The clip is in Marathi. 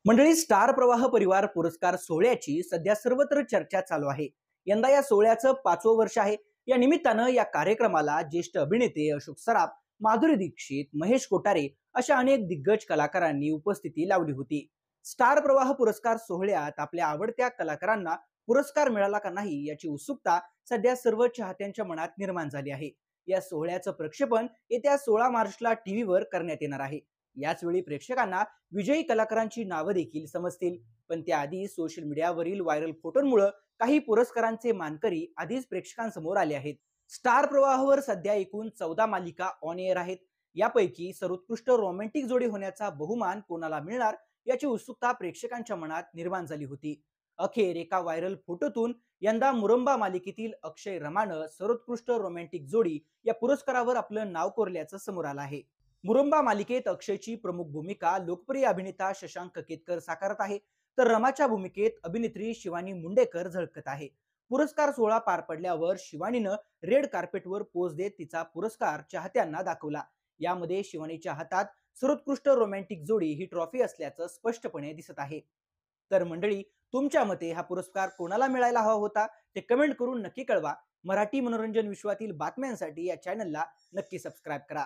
मंडळी, स्टार प्रवाह परिवार पुरस्कार सोहळ्याची सध्या सर्वत्र चर्चा चालू आहे। यंदा या सोहळ्याचं 5वं वर्ष आहे। या निमित्तानं या कार्यक्रमाला ज्येष्ठ अभिनेते अशोक सराफ, माधुरी दीक्षित, महेश कोठारे अशा अनेक दिग्गज कलाकारांनी उपस्थिती लावली होती। स्टार प्रवाह पुरस्कार सोहळ्यात आपल्या आवडत्या कलाकारांना पुरस्कार मिळाला का नाही याची उत्सुकता सध्या सर्व चाहत्यांच्या मनात निर्माण झाली आहे। या सोहळ्याचं प्रक्षेपण येत्या 16 मार्चला टीव्हीवर करण्यात येणार आहे। याचवेळी प्रेक्षकांना विजयी कलाकारांची नावं देखील समजतील। पण त्याआधी सोशल मीडियावरील व्हायरल फोटोंमुळे काही पुरस्कारांचे मानकरी आधीच प्रेक्षकांसमोर आले आहेत। स्टार प्रवाहावर सध्या एकूण 14 मालिका ऑन एअर आहेत। यापैकी सर्वोत्कृष्ट रोमॅन्टिक जोडी होण्याचा बहुमान कोणाला मिळणार याची उत्सुकता प्रेक्षकांच्या मनात निर्माण झाली होती। अखेर एका व्हायरल फोटोतून यंदा मुरंबा मालिकेतील अक्षय रमानं सर्वोत्कृष्ट रोमॅन्टिक जोडी या पुरस्कारावर आपलं नाव कोरल्याचं समोर आलं आहे। मुरंबा मालिकेत अक्षयची प्रमुख भूमिका लोकप्रिय अभिनेता शशांक केतकर साकारत आहे, तर रमाच्या भूमिकेत अभिनेत्री शिवानी मुंडेकर झळकत आहे। पुरस्कार सोहळा पार पडल्यावर शिवानीनं रेड कार्पेटवर पोज देत तिचा पुरस्कार चाहत्यांना दाखवला। यामध्ये शिवानीच्या हातात सर्वोत्कृष्ट रोमॅन्टिक जोडी ही ट्रॉफी असल्याचं स्पष्टपणे दिसत आहे। तर मंडळी, तुमच्या मते हा पुरस्कार कोणाला मिळायला हवा होता ते कमेंट करून नक्की कळवा। मराठी मनोरंजन विश्वातील बातम्यांसाठी या चॅनलला नक्की सबस्क्राईब करा।